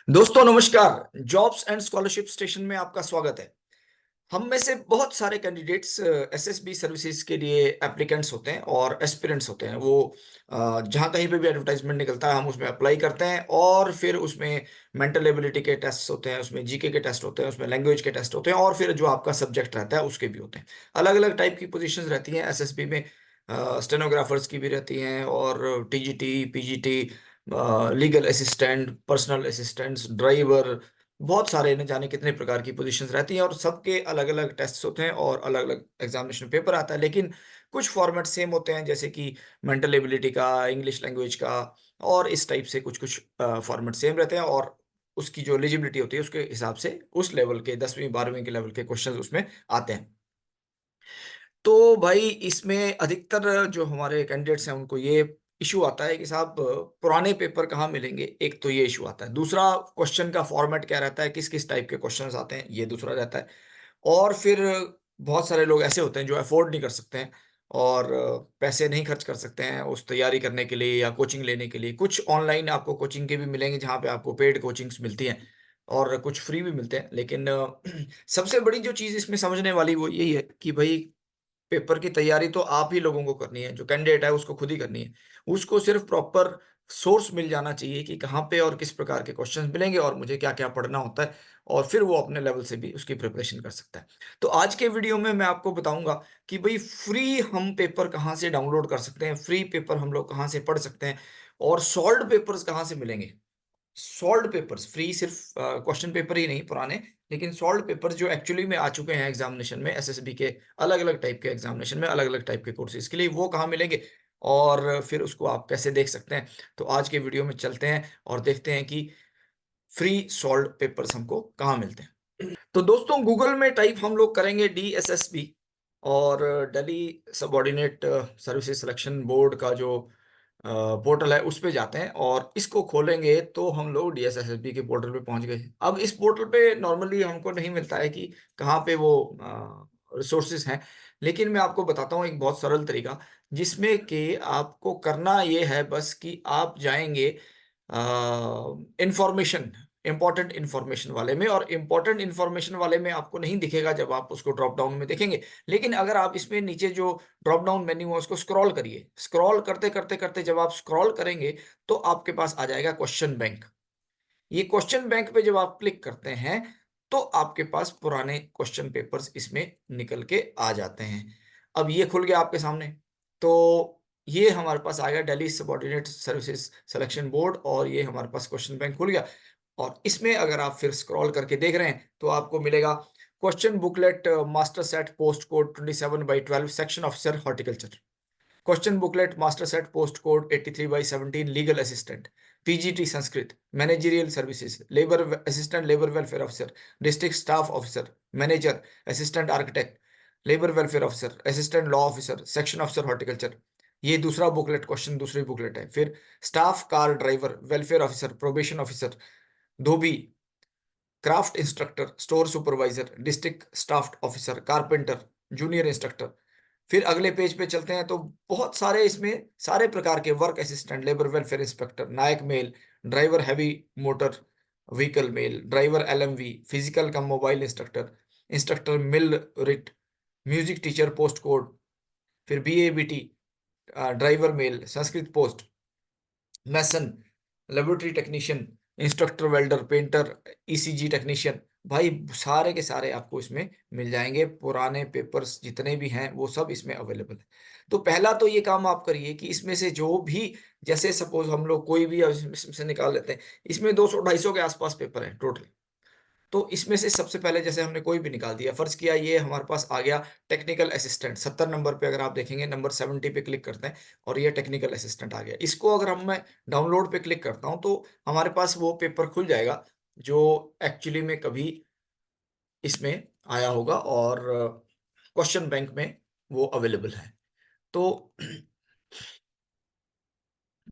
दोस्तों नमस्कार। Jobs and scholarship station में आपका स्वागत है। हम में से बहुत सारे कैंडिडेट्स एसएसबी सर्विसेज के लिए एप्लीकेंट्स होते हैं और एस्पिरेंट्स होते हैं। वो जहाँ कहीं पे भी एडवर्टाइजमेंट निकलता है हम उसमें अप्लाई करते हैं और फिर उसमें मेंटल एबिलिटी के टेस्ट होते हैं, उसमें जीके के टेस्ट होते हैं, उसमें लैंग्वेज के टेस्ट होते हैं और फिर जो आपका सब्जेक्ट रहता है उसके भी होते हैं। अलग अलग टाइप की पोजीशंस रहती हैं एसएसबी में। स्टेनोग्राफर्स की भी रहती हैं और TGT, PGT, legal assistant, personal assistants, driver, बहुत सारे न जाने कितने प्रकार की पोजीशंस रहती हैं और सबके अलग-अलग टेस्ट्स होते हैं और अलग-अलग एग्जामिनेशन पेपर आता है। लेकिन कुछ फॉर्मेट सेम होते हैं, जैसे कि मेंटल एबिलिटी का, इंग्लिश लैंग्वेज का और इस टाइप से कुछ-कुछ फॉर्मेट सेम रहते हैं और उसकी जो एलिजिबिलिटी होती है उसके हिसाब से उस लेवल के 10वीं 12वीं के लेवल के क्वेश्चंस उसमें आते हैं। तो भाई इसमें अधिकतर जो हमारे कैंडिडेट्स हैं उनको ये इश्यू आता है कि साहब पुराने पेपर कहाँ मिलेंगे? एक तो ये इश्यू आता है। दूसरा, क्वेश्चन का फॉर्मेट क्या रहता है, किस-किस टाइप के क्वेश्चन्स आते हैं, ये दूसरा रहता है। और फिर बहुत सारे लोग ऐसे होते हैं जो अफ़ोर्ड नहीं कर सकते हैं और पैसे नहीं खर्च कर सकते हैं उस तैयारी करने के लिए या कोचिंग लेने के लिए। कुछ ऑनलाइन आपको कोचिंग के भी मिलेंगे जहाँ पे आपको पेड कोचिंग्स मिलती हैं और कुछ फ्री भी मिलते हैं। लेकिन सबसे बड़ी जो चीज़ इसमें समझने वाली वो यही है कि भई पेपर की तैयारी तो आप ही लोगों को करनी है, जो कैंडिडेट है उसको खुद ही करनी है। उसको सिर्फ़ प्रॉपर सोर्स मिल जाना चाहिए कि कहाँ पे और किस प्रकार के क्वेश्चंस मिलेंगे और मुझे क्या-क्या पढ़ना होता है और फिर वो अपने लेवल से भी उसकी प्रिपरेशन कर सकता है। तो आज के वीडियो में मैं आपको बताऊँगा कि भई फ्री हम पेपर कहाँ से डाउनलोड कर सकते हैं, फ्री पेपर हम लोग कहाँ से पढ़ सकते हैं और सॉल्व्ड पेपर्स कहाँ से मिलेंगे। सॉल्व्ड पेपर्स फ्री सिर्फ क्वेश्चन पेपर ही नहीं पुराने, लेकिन सॉल्व्ड पेपर जो एक्चुअली में आ चुके हैं एग्जामिनेशन में, एसएसबी के अलग-अलग टाइप के एग्जामिनेशन में, अलग-अलग टाइप के कोर्सेज के लिए, वो कहाँ मिलेंगे और फिर उसको आप कैसे देख सकते हैं। तो आज के वीडियो में चलते हैं और देखते हैं कि फ्री सॉल्व्ड पेपर्स हमको कहाँ मिलते हैं। तो दोस्तों गूगल में टाइप हम लोग करेंगे डीएसएसबी और Delhi subordinate services selection board का जो पोर्टल है उस पे जाते हैं और इसको खोलेंगे तो हम लोग डीएसएसबी के पोर्टल पे पहुंच गए। अब इस पोर्टल पे नॉर्मली हमको नहीं मिलता है कि कहाँ पे वो रिसोर्सेज हैं, लेकिन मैं आपको बताता हूँ एक बहुत सरल तरीका जिसमें कि आपको करना ये है बस कि आप जाएंगे इंफॉर्मेशन, इम्पोर्टेंट इन्फॉर्मेशन वाले में और इम्पोर्टेंट इन्फॉर्मेशन वाले में आपको नहीं दिखेगा जब आप उसको ड्रॉप डाउन में देखेंगे। लेकिन अगर आप इसमें नीचे जो ड्रॉप डाउन मेन्यू है उसको स्क्रॉल करिए। स्क्रॉल करते-करते-करते जब आप स्क्रॉल करेंगे तो आपके पास आ जाएगा क्वेश्चन बैंक। ये क्वेश्चन बैंक पे जब आप क्लिक करते हैं तो आपके पास पुराने क्वेश्चन पेपर्स इसमें निकल के आ जाते हैं। अब ये खुल गया आपके सामने। तो ये हमारे पास आ गया Delhi subordinate services selection board और ये हमारे पास क्वेश्चन बैंक खुल गया और इसमें अगर आप फिर स्क्रॉल करके देख रहे हैं तो आपको मिलेगा question booklet master set post code 27/12 section officer horticulture. Question booklet master set post code 83/17 legal assistant, PGT Sanskrit, managerial services, labour assistant, labour welfare officer, district staff officer, manager, assistant architect, labour welfare officer, assistant law officer, section officer horticulture. ये दूसरा booklet question दूसरी booklet है। फिर staff car driver, welfare officer, probation officer, dhobi, craft instructor, store supervisor, district staff officer, carpenter, junior instructor. फिर अगले page पे चलते हैं तो बहुत सारे इसमें सारे प्रकार के work assistant, labour welfare inspector, Naik male, driver heavy motor vehicle male, driver LMV, physical cum mobile instructor, instructor millwright, music teacher post code, फिर बीएबीटी, driver male, Sanskrit post, mason, laboratory technician, instructor welder, painter, ECG technician. भाई सारे के सारे आपको इसमें मिल जाएँगे। पुराने पेपर्स जितने भी हैं वो सब इसमें अवेलेबल है। तो पहला तो ये काम आप करिए कि इसमें से जो भी, जैसे सपोज़ हम लोग कोई भी इसमें से निकाल लेते हैं। इसमें 200-250 के आस-पास पेपर हैं टोटल। तो इसमें से सबसे पहले जैसे हमने कोई भी निकाल दिया, फ़र्ज़ किया ये हमारे पास आ गया टेक्निकल असिस्टेंट 70 नंबर पे, अगर आप देखेंगे नंबर 70 पे क्लिक करते हैं और ये टेक्निकल असिस्टेंट आ गया। इसको अगर मैं डाउनलोड पे क्लिक करता हूँ तो हमारे पास वो पेपर खुल जाएगा जो एक्चुअली में कभी इसमें आया होगा और क्वेश्चन बैंक में वो अवेलेबल है। तो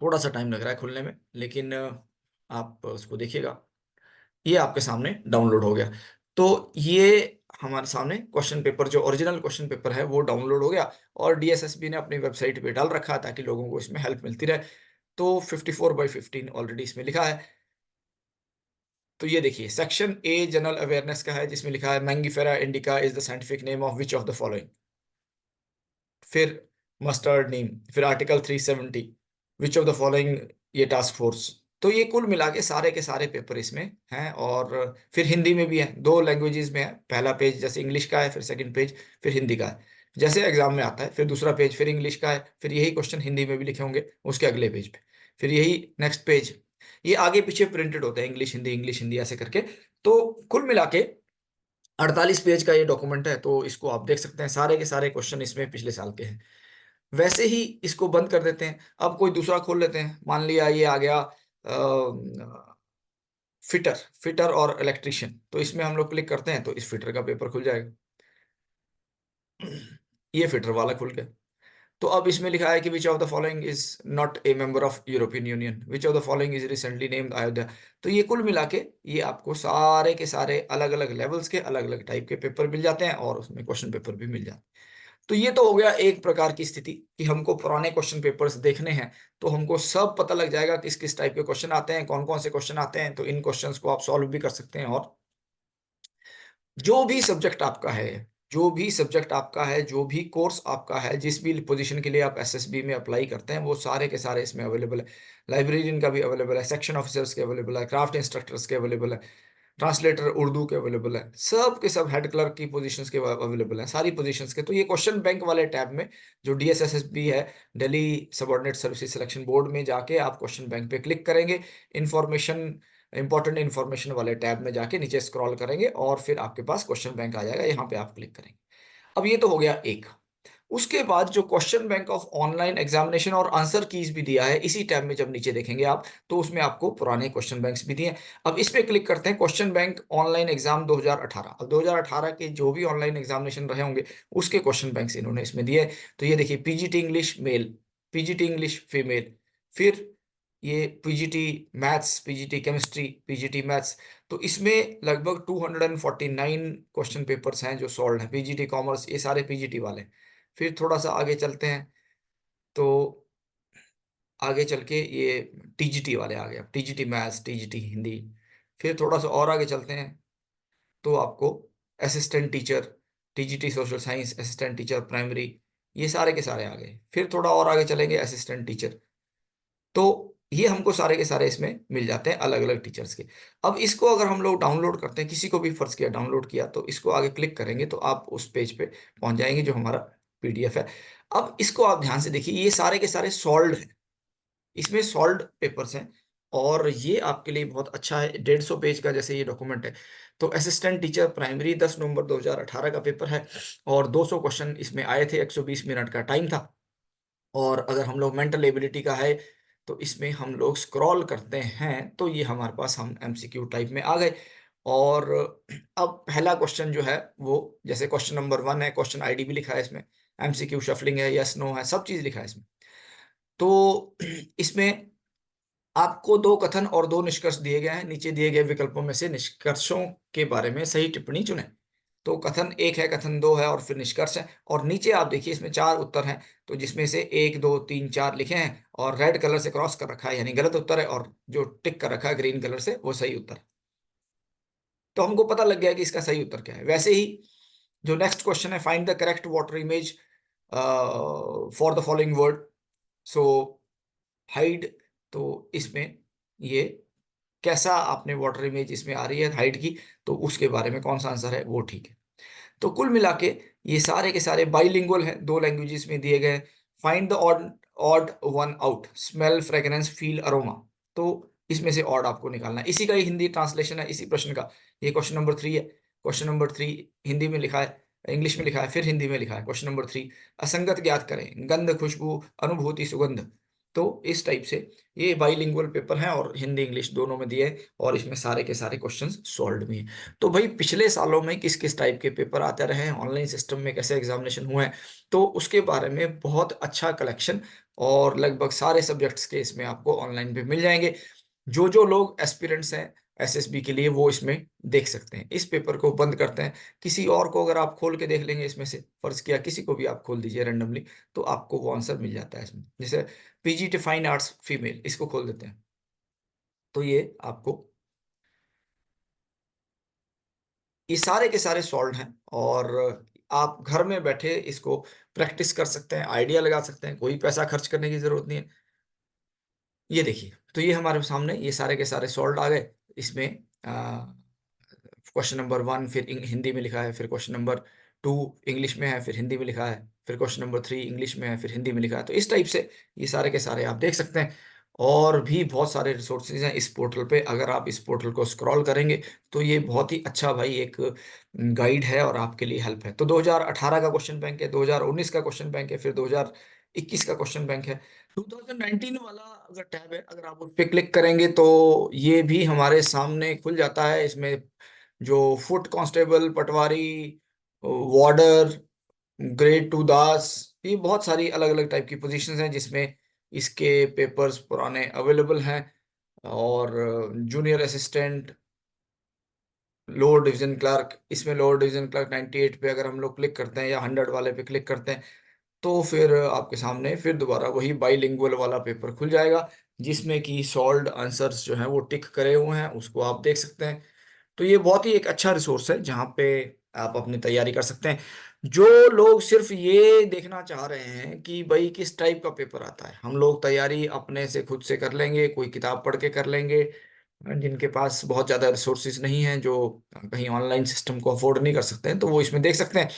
थोड़ा-सा टाइम लग रहा है खुलने में, लेकिन आप उसको देखिएगा। ये आपके सामने डाउनलोड हो गया। तो ये हमारे सामने क्वेश्चन पेपर, जो ओरिजिनल क्वेश्चन पेपर है वो डाउनलोड हो गया और डीएसएसबी ने अपनी वेबसाइट पे डाल रखा है ताकि लोगों को इसमें हेल्प मिलती रहे। तो 54/15 ऑलरेडी इसमें लिखा है। तो ये देखिए सेक्शन ए जनरल अवेयरनेस का है, जिसमें लिखा है Mangifera indica is the scientific name of which of the following. फिर मस्टर्ड नीम, फिर article 370 which of the following, ये टास्क फोर्स। तो ये कुल मिला के सारे पेपर इसमें हैं। और फिर हिंदी में भी है, दो लैंग्वेजेस में है। पहला पेज जैसे इंग्लिश का है, फिर सेकंड पेज फिर हिंदी का है, जैसे एग्जाम में आता है। फिर दूसरा पेज फिर इंग्लिश का है, फिर यही क्वेश्चन हिंदी में भी लिखे होंगे उसके अगले पेज पे, फिर यही नेक्स्ट पेज। ये आगे पीछे प्रिंटेड होते हैं, इंग्लिश हिंदी ऐसे करके। तो कुल मिला के 48 पेज का ये डॉक्यूमेंट है। तो इसको आप देख सकते हैं, सारे के सारे क्वेश्चन इसमें पिछले साल के हैं। वैसे ही इसको बंद कर देते हैं, अब कोई दूसरा खोल लेते हैं। मान लिया ये आ गया फिटर, फिटर और इलेक्ट्रिशियन। तो इसमें हम लोग क्लिक करते हैं तो इस फिटर का पेपर खुल जाएगा। ये फिटर वाला खुल गया। तो अब इसमें लिखा है कि which of the following is not a member of European union, which of the following is recently named Ayodhya. तो ये कुल मिला के ये आपको सारे के सारे अलग अलग लेवल्स के अलग अलग टाइप के पेपर मिल जाते हैं, और उसमें क्वेश्चन पेपर भी मिल जाते हैं। तो ये तो हो गया एक प्रकार की स्थिति कि हमको पुराने क्वेश्चन पेपर्स देखने हैं, तो हमको सब पता लग जाएगा किस किस टाइप के क्वेश्चन आते हैं, कौन कौन से क्वेश्चन आते हैं। तो इन क्वेश्चंस को आप सॉल्व भी कर सकते हैं। और जो भी सब्जेक्ट आपका है, जो भी सब्जेक्ट आपका है, जो भी कोर्स आपका है, जिस भी पोजीशन के लिए आप एसएसबी में अप्लाई करते हैं, वो सारे के सारे इसमें अवेलेबल है। लाइब्रेरियन का भी अवेलेबल है, सेक्शन ऑफिसर्स के अवेलेबल है, क्राफ्ट इंस्ट्रक्टर्स के अवेलेबल है, ट्रांसलेटर उर्दू के अवेलेबल है, सब के सब हेड क्लर्क की पोजीशंस के अवेलेबल हैं, सारी पोजीशंस के। तो ये क्वेश्चन बैंक वाले टैब में जो डीएसएसएसबी है, Delhi subordinate services selection board में जाके आप क्वेश्चन बैंक पे क्लिक करेंगे, इंफॉर्मेशन, इंपॉर्टेंट इंफॉर्मेशन वाले टैब में जाके नीचे स्क्रॉल करेंगे और फिर आपके पास क्वेश्चन बैंक आ जाएगा, यहाँ पे आप क्लिक करेंगे। अब ये तो हो गया एक। उसके बाद जो question bank of online examination और आंसर कीज भी दिया है, इसी टैब में जब नीचे देखेंगे आप, तो उसमें आपको पुराने क्वेश्चन बैंक्स भी दिए हैं। अब इस पे क्लिक करते हैं, क्वेश्चन बैंक ऑनलाइन एग्जाम 2018। अब 2018 के जो भी ऑनलाइन एग्जामिनेशन रहे होंगे उसके क्वेश्चन बैंक्स इन्होंने इसमें दिए हैं। तो ये देखिए, PGT English male, PGT English female, फिर ये PGT maths, PGT chemistry, PGT maths. तो इसमें लगभग 249 क्वेश्चन पेपर्स हैं जो सॉल्व है। पीजीटी कॉमर्स, ये सारे पीजीटी वाले। फिर थोड़ा सा आगे चलते हैं, तो आगे चल के ये टीजीटी वाले आ गए, टीजीटी मैथ्स, टीजीटी हिंदी। फिर थोड़ा सा और आगे चलते हैं, तो आपको assistant teacher, TGT social science, assistant teacher primary, ये सारे के सारे आ गए। फिर थोड़ा और आगे चलेंगे, असिस्टेंट टीचर। तो ये हमको सारे के सारे इसमें मिल जाते हैं अलग अलग टीचर्स के। अब इसको अगर हम लोग डाउनलोड करते हैं, किसी को भी फर्ज किया डाउनलोड किया, तो इसको आगे क्लिक करेंगे तो आप उस पेज पे पहुंच जाएंगे जो हमारा पीडीएफ है। अब इसको आप ध्यान से देखिए, ये सारे के सारे सॉल्व हैं, इसमें सॉल्व पेपर्स हैं। और ये आपके लिए बहुत अच्छा है, 150 पेज का जैसे ये डॉक्यूमेंट है। तो असिस्टेंट टीचर प्राइमरी 10 नवंबर 2018 का पेपर है, और 200 क्वेश्चन इसमें आए थे, 120 मिनट का टाइम था। और अगर हम लोग मेंटल एबिलिटी का है, तो इसमें हम लोग स्क्रॉल करते हैं तो ये हमारे पास हम एमसीक्यू टाइप में आ गए। और अब पहला क्वेश्चन जो है वो, जैसे क्वेश्चन नंबर 1 है, क्वेश्चन आईडी भी लिखा है इसमें, एमसीक्यू शफलिंग है, यस नो है, सब चीज लिखा है इसमें। तो इसमें आपको दो कथन और दो निष्कर्ष दिए गए हैं। नीचे दिए गए विकल्पों में से निष्कर्षों के बारे में सही टिप्पणी चुनें। तो कथन एक है, कथन दो है, और फिर निष्कर्ष है। और नीचे आप देखिए इसमें चार उत्तर हैं, तो जिसमें से 1 2 3 4 लिखे हैं और रेड कलर से क्रॉस कर रखा है यानी गलत उत्तर है, और जो टिक कर रखा है ग्रीन कलर से वो सही उत्तर है। तो हमको पता लग गया कि इसका सही उत्तर क्या है। वैसे ही जो नेक्स्ट क्वेश्चन है, find the correct water image for the following word. So hide, तो इसमें ये कैसा आपने वाटर इमेज इसमें आ रही है हाइट की, तो उसके बारे में कौन सा आंसर है वो ठीक है। तो कुल मिला के ये सारे के सारे बाइलिंगुअल हैं, दो लैंग्वेजेस में दिए गए। Find the odd odd one out, smell, fragrance, feel, aroma. तो इसमें से ऑड आपको निकालना है, इसी का ही हिंदी ट्रांसलेशन है इसी प्रश्न का। ये क्वेश्चन नंबर 3 है। क्वेश्चन नंबर 3 हिंदी में लिखा है, इंग्लिश में लिखा है, फिर हिंदी में लिखा है। क्वेश्चन नंबर 3, असंगत ज्ञात करें, गंध, खुशबू, अनुभूति, सुगंध। तो इस टाइप से ये बाइलिंगुअल पेपर है, और हिंदी इंग्लिश दोनों में दिए हैं, और इसमें सारे के सारे क्वेश्चंस सॉल्व भी हैं। तो भाई पिछले सालों में किस किस टाइप के पेपर आते रहे हैं, ऑनलाइन सिस्टम में कैसे एग्जामिनेशन हुए हैं, तो उसके बारे में बहुत अच्छा कलेक्शन, और लगभग सारे सब्जेक्ट्स के इसमें आपको ऑनलाइन पे मिल जाएंगे। जो जो लोग एस्पिरेंट्स हैं एसएसबी के लिए, वो इसमें देख सकते हैं। इस पेपर को बंद करते हैं, किसी और को अगर आप खोल के देख लेंगे इसमें से, फर्ज किया किसी को भी आप खोल दीजिए रैंडमली, तो आपको वो आंसर मिल जाता है इसमें। जैसे पीजीटी फाइन आर्ट्स फीमेल, इसको खोल देते हैं, तो ये आपको ये सारे के सारे सॉल्व्ड हैं और आप घर में बैठे इसको प्रैक्टिस कर सकते हैं, आइडिया लगा सकते हैं, कोई पैसा खर्च करने की ज़रूरत नहीं है। ये देखिए, तो ये हमारे सामने ये सारे के सारे सॉल्व्ड आ गए। इसमें क्वेश्चन नंबर 1 फिर हिंदी में लिखा है, फिर क्वेश्चन नंबर 2 इंग्लिश में है, फिर हिंदी में लिखा है, फिर क्वेश्चन नंबर 3 इंग्लिश में है, फिर हिंदी में लिखा है। तो इस टाइप से ये सारे के सारे आप देख सकते हैं और भी बहुत सारे रिसोर्सेज़ हैं इस पोर्टल पे। अगर आप इस पोर्टल को स्क्रॉल करेंगे, तो ये बहुत ही अच्छा भाई एक गाइड है और आपके लिए हेल्प है। तो 2018 का क्वेश्चन बैंक है, 2019 का क्वेश्चन बैंक है, फिर 2021 का क्वेश्चन बैंक है। 2019 वाला अगर टैब है, अगर आप उस पे क्लिक करेंगे तो ये भी हमारे सामने खुल जाता है। इसमें जो फुट कांस्टेबल, पटवारी, वार्डर, ग्रेड 2 दास, ये बहुत सारी अलग-अलग टाइप की पोजीशंस हैं जिसमें इसके पेपर्स पुराने अवेलेबल हैं और junior assistant, lower division clerk, इसमें लोअर डिवीजन क्लर्क 98 पे अगर हम लोग क्लिक करते हैं या 100 वाले पे क्लिक करते हैं, तो फिर आपके सामने फिर दोबारा वही बाइलिंगुअल वाला पेपर खुल जाएगा, जिसमें कि सॉल्व्ड आंसर्स जो हैं वो टिक करे हुए हैं, उसको आप देख सकते हैं। तो ये बहुत ही एक अच्छा रिसोर्स है जहाँ पे आप अपनी तैयारी कर सकते हैं। जो लोग सिर्फ ये देखना चाह रहे हैं कि भाई किस टाइप का पेपर आता है, हम लोग तैयारी अपने से खुद से कर लेंगे, कोई किताब पढ़ के कर लेंगे। जिनके पास बहुत ज़्यादा रिसोर्सेज नहीं हैं, जो कहीं ऑनलाइन सिस्टम को अफोर्ड नहीं कर सकते हैं, तो वो इसमें देख सकते हैं।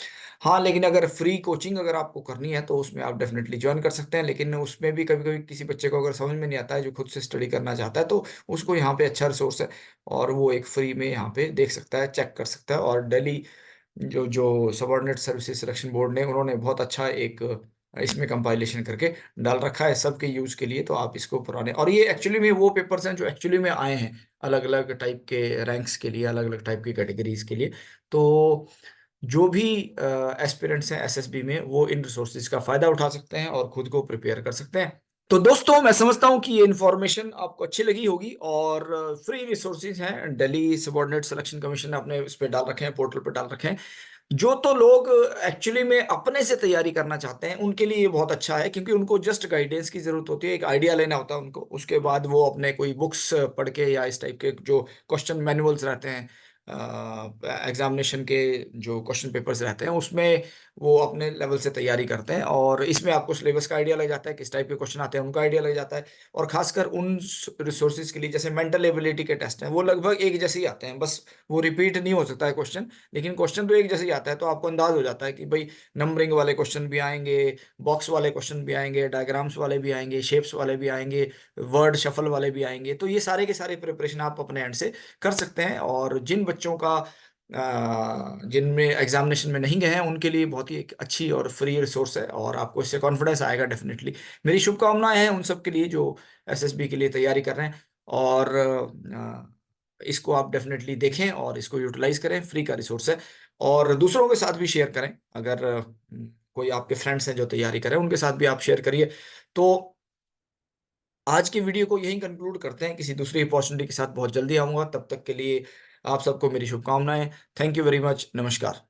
हाँ, लेकिन अगर फ्री कोचिंग अगर आपको करनी है, तो उसमें आप डेफ़िनेटली जॉइन कर सकते हैं। लेकिन उसमें भी कभी-कभी किसी बच्चे को अगर समझ में नहीं आता है, जो खुद से स्टडी करना चाहता है, तो उसको यहाँ पे अच्छा रिसोर्स है और वो एक फ्री में यहाँ पे देख सकता है, चेक कर सकता है। और दिल्ली जो जो सबऑर्डिनेट सर्विसेज सिलेक्शन बोर्ड ने उन्होंने बहुत अच्छा एक इसमें कंपाइलेशन करके डाल रखा है सबके यूज़ के लिए, तो आप इसको पुराने और ये एक्चुअली में वो पेपर्स हैं जो एक्चुअली में आए हैं, अलग-अलग टाइप के रैंक्स के लिए, अलग-अलग टाइप की कैटेगरीज़ के लिए। तो जो भी एस्पिरेंट्स हैं एसएसबी में, वो इन रिसोर्सेज़ का फ़ायदा उठा सकते हैं और खुद को प्रिपेयर कर सकते हैं। तो दोस्तों, मैं समझता हूँ कि ये इन्फॉर्मेशन आपको अच्छी लगी होगी और फ्री रिसोर्सेज़ हैं, दिल्ली सबऑर्डिनेट सिलेक्शन कमीशन ने अपने उस पे डाल रखे हैं, पोर्टल पे डाल रखे हैं। जो तो लोग एक्चुअली में अपने से तैयारी करना चाहते हैं, उनके लिए ये बहुत अच्छा है क्योंकि उनको जस्ट गाइडेंस की ज़रूरत होती है, एक आइडिया लेना होता है उनको। उसके बाद वो अपने कोई बुक्स पढ़ के या इस टाइप के जो क्वेश्चन मैनुअल्स रहते हैं, एग्ज़ामिनेशन के जो क्वेश्चन पेपर्स रहते हैं, उसमें वो अपने लेवल से तैयारी करते हैं और इसमें आपको सिलेबस का आइडिया लग जाता है, किस टाइप के क्वेश्चन आते हैं, उनका आइडिया लग जाता है। और ख़ासकर उन रिसोर्सेज़ के लिए जैसे मेंटल एबिलिटी के टेस्ट हैं, वो लगभग एक जैसे ही आते हैं, बस वो रिपीट नहीं हो सकता है क्वेश्चन, लेकिन क्वेश्चन तो एक जैसे ही आता है, तो आपको अंदाज़ हो जाता है कि भई नंबरिंग वाले क्वेश्चन भी आएँगे, बॉक्स वाले क्वेश्चन भी आएँगे, डायग्राम्स वाले भी आएँगे, शेप्स वाले भी आएँगे, वर्ड शफल वाले भी आएँगे। तो ये सारे के सारे प्रिपरेशन आप अपने एंड से कर सकते हैं और जिन बच्चों का जिनमें एग्ज़ामिनेशन में नहीं गए हैं, उनके लिए बहुत ही एक अच्छी और फ्री रिसोर्स है और आपको इससे कॉन्फिडेंस आएगा डेफ़िनिटली। मेरी शुभकामनाएँ हैं उन सब के लिए जो एसएसबी के लिए तैयारी कर रहे हैं और इसको आप डेफ़िनेटली देखें और इसको यूटिलाइज़ करें, फ्री का रिसोर्स है और दूसरों के साथ भी शेयर करें। अगर कोई आपके फ्रेंड्स हैं जो तैयारी कर रहे हैं, उनके साथ भी आप शेयर करिए। तो आज की वीडियो को यहीं कंक्लूड करते हैं, किसी दूसरी अपॉर्च्युनिटी के साथ बहुत जल्दी आऊँगा, तब तक के लिए आप सबको मेरी शुभकामनाएँ। Thank you very much. नमस्कार।